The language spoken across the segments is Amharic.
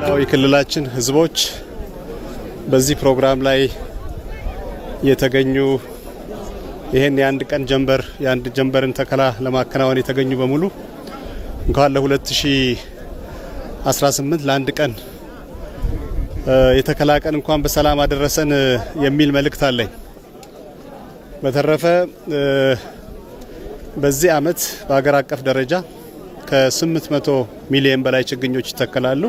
መላው የክልላችን ህዝቦች በዚህ ፕሮግራም ላይ የተገኙ ይሄን የአንድ ጀንበርን ተከላ ለማከናወን የተገኙ በሙሉ እንኳን ለ2018 ለአንድ ቀን የተከላ ቀን እንኳን በሰላም አደረሰን የሚል መልእክት አለኝ። በተረፈ በዚህ አመት በአገር አቀፍ ደረጃ ከ800 ሚሊዮን በላይ ችግኞች ይተከላሉ።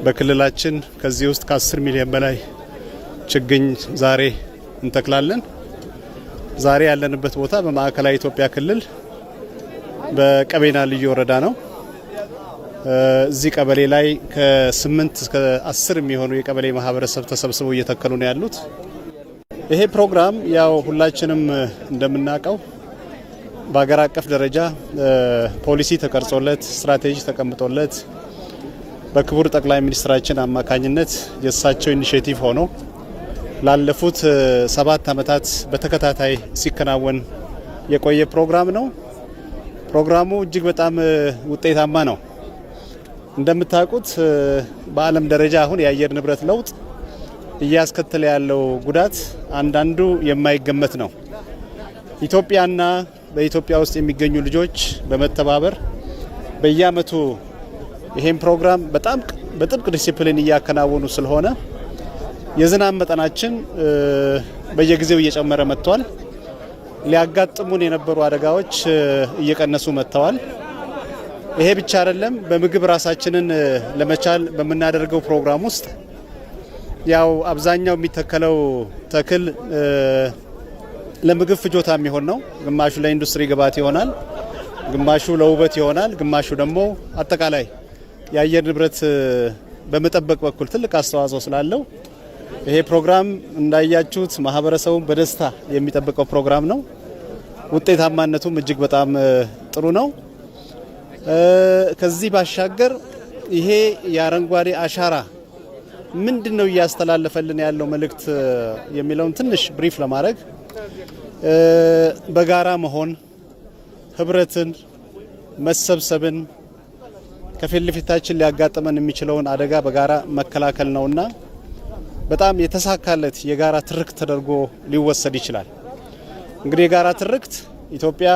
በክልላችን ከዚህ ውስጥ ከ10 ሚሊዮን በላይ ችግኝ ዛሬ እንተክላለን። ዛሬ ያለንበት ቦታ በማዕከላዊ ኢትዮጵያ ክልል በቀቤና ልዩ ወረዳ ነው። እዚህ ቀበሌ ላይ ከ8 እስከ 10 የሚሆኑ የቀበሌ ማህበረሰብ ተሰብስበው እየተከሉ ነው ያሉት። ይሄ ፕሮግራም ያው ሁላችንም እንደምናውቀው በአገር አቀፍ ደረጃ ፖሊሲ ተቀርጾለት ስትራቴጂ ተቀምጦለት በክቡር ጠቅላይ ሚኒስትራችን አማካኝነት የእሳቸው ኢኒሼቲቭ ሆኖ ላለፉት 7 ዓመታት በተከታታይ ሲከናወን የቆየ ፕሮግራም ነው። ፕሮግራሙ እጅግ በጣም ውጤታማ ነው። እንደምታውቁት በዓለም ደረጃ አሁን የአየር ንብረት ለውጥ እያስከተለ ያለው ጉዳት አንዳንዱ የማይገመት ነው። ኢትዮጵያና በኢትዮጵያ ውስጥ የሚገኙ ልጆች በመተባበር በየአመቱ ይሄን ፕሮግራም በጣም በጥብቅ ዲሲፕሊን እያከናወኑ ስለሆነ የዝናብ መጠናችን በየጊዜው እየጨመረ መጥቷል። ሊያጋጥሙን የነበሩ አደጋዎች እየቀነሱ መጥተዋል። ይሄ ብቻ አይደለም። በምግብ ራሳችንን ለመቻል በምናደርገው ፕሮግራም ውስጥ ያው አብዛኛው የሚተከለው ተክል ለምግብ ፍጆታ የሚሆን ነው። ግማሹ ለኢንዱስትሪ ግብዓት ይሆናል፣ ግማሹ ለውበት ይሆናል፣ ግማሹ ደግሞ አጠቃላይ የአየር ንብረት በመጠበቅ በኩል ትልቅ አስተዋጽኦ ስላለው ይሄ ፕሮግራም እንዳያችሁት ማህበረሰቡን በደስታ የሚጠብቀው ፕሮግራም ነው። ውጤታማነቱም እጅግ በጣም ጥሩ ነው። ከዚህ ባሻገር ይሄ የአረንጓዴ አሻራ ምንድነው እያስተላለፈልን ያለው መልእክት የሚለውን ትንሽ ብሪፍ ለማድረግ በጋራ መሆን፣ ህብረትን፣ መሰብሰብን ከፊት ለፊታችን ሊያጋጥመን የሚችለውን አደጋ በጋራ መከላከል ነውና በጣም የተሳካለት የጋራ ትርክት ተደርጎ ሊወሰድ ይችላል። እንግዲህ የጋራ ትርክት ኢትዮጵያ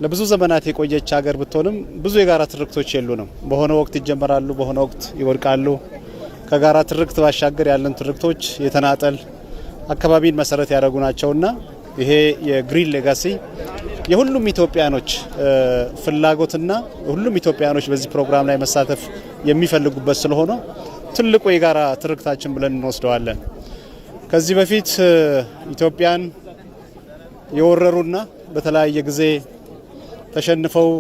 ለብዙ ዘመናት የቆየች ሀገር ብትሆንም ብዙ የጋራ ትርክቶች የሉንም። በሆነ ወቅት ይጀመራሉ፣ በሆነ ወቅት ይወድቃሉ። ከጋራ ትርክት ባሻገር ያለን ትርክቶች የተናጠል አካባቢን መሰረት ያደረጉ ናቸውና ይሄ የግሪን ሌጋሲ የሁሉም ኢትዮጵያኖች ፍላጎትና ሁሉም ኢትዮጵያኖች በዚህ ፕሮግራም ላይ መሳተፍ የሚፈልጉበት ስለሆነ ትልቁ የጋራ ትርክታችን ብለን እንወስደዋለን። ከዚህ በፊት ኢትዮጵያን የወረሩና በተለያየ ጊዜ ተሸንፈው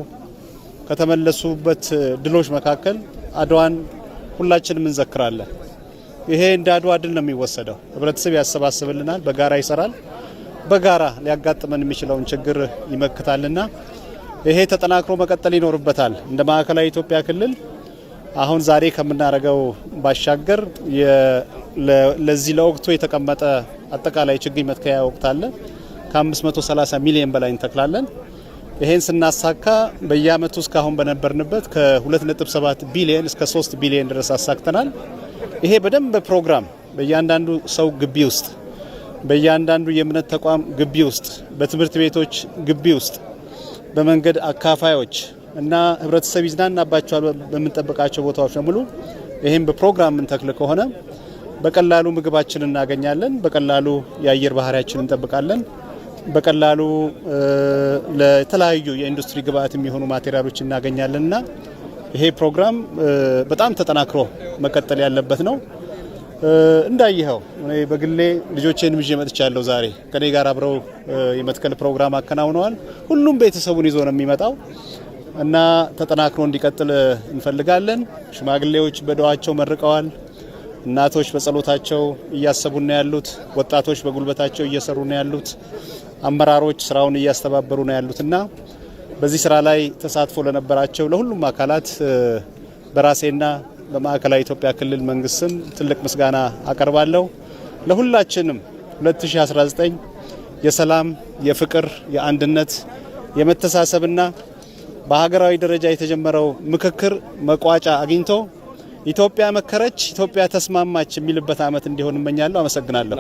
ከተመለሱበት ድሎች መካከል አድዋን ሁላችንም እንዘክራለን። ይሄ እንደ አድዋ ድል ነው የሚወሰደው። ህብረተሰብ ያሰባስብልናል፣ በጋራ ይሰራል፣ በጋራ ሊያጋጥመን የሚችለውን ችግር ይመክታልና ይሄ ተጠናክሮ መቀጠል ይኖርበታል። እንደ ማዕከላዊ ኢትዮጵያ ክልል አሁን ዛሬ ከምናደርገው ባሻገር ለዚህ ለወቅቱ የተቀመጠ አጠቃላይ ችግኝ መትከያ ወቅት አለ። ከ530 ሚሊዮን በላይ እንተክላለን። ይሄን ስናሳካ በየአመቱ እስካሁን በነበርንበት ከ2.7 ቢሊዮን እስከ 3 ቢሊዮን ድረስ አሳክተናል። ይሄ በደንብ ፕሮግራም በእያንዳንዱ ሰው ግቢ ውስጥ፣ በእያንዳንዱ የእምነት ተቋም ግቢ ውስጥ፣ በትምህርት ቤቶች ግቢ ውስጥ፣ በመንገድ አካፋዮች እና ህብረተሰብ ይዝናናባቸዋል በምንጠብቃቸው ቦታዎች በሙሉ ይሄን በፕሮግራም እንተክል ከሆነ በቀላሉ ምግባችንን እናገኛለን፣ በቀላሉ የአየር ባህሪያችንን እንጠብቃለን፣ በቀላሉ ለተለያዩ የኢንዱስትሪ ግብዓት የሚሆኑ ማቴሪያሎች እናገኛለንና ይሄ ፕሮግራም በጣም ተጠናክሮ መቀጠል ያለበት ነው። እንዳይኸው እኔ በግሌ ልጆቼን ይዤ መጥቻለሁ። ዛሬ ከኔ ጋር አብረው የመትከል ፕሮግራም አከናውነዋል። ሁሉም ቤተሰቡን ይዞ ነው የሚመጣው እና ተጠናክሮ እንዲቀጥል እንፈልጋለን። ሽማግሌዎች በዱዓቸው መርቀዋል። እናቶች በጸሎታቸው እያሰቡ ነው ያሉት። ወጣቶች በጉልበታቸው እየሰሩ ነው ያሉት። አመራሮች ስራውን እያስተባበሩ ነው ያሉትና በዚህ ስራ ላይ ተሳትፎ ለነበራቸው ለሁሉም አካላት በራሴና በማዕከላዊ ኢትዮጵያ ክልል መንግስትም ትልቅ ምስጋና አቀርባለሁ። ለሁላችንም 2019 የሰላም፣ የፍቅር፣ የአንድነት፣ የመተሳሰብና በሀገራዊ ደረጃ የተጀመረው ምክክር መቋጫ አግኝቶ ኢትዮጵያ መከረች ኢትዮጵያ ተስማማች የሚልበት አመት እንዲሆን እመኛለሁ። አመሰግናለሁ።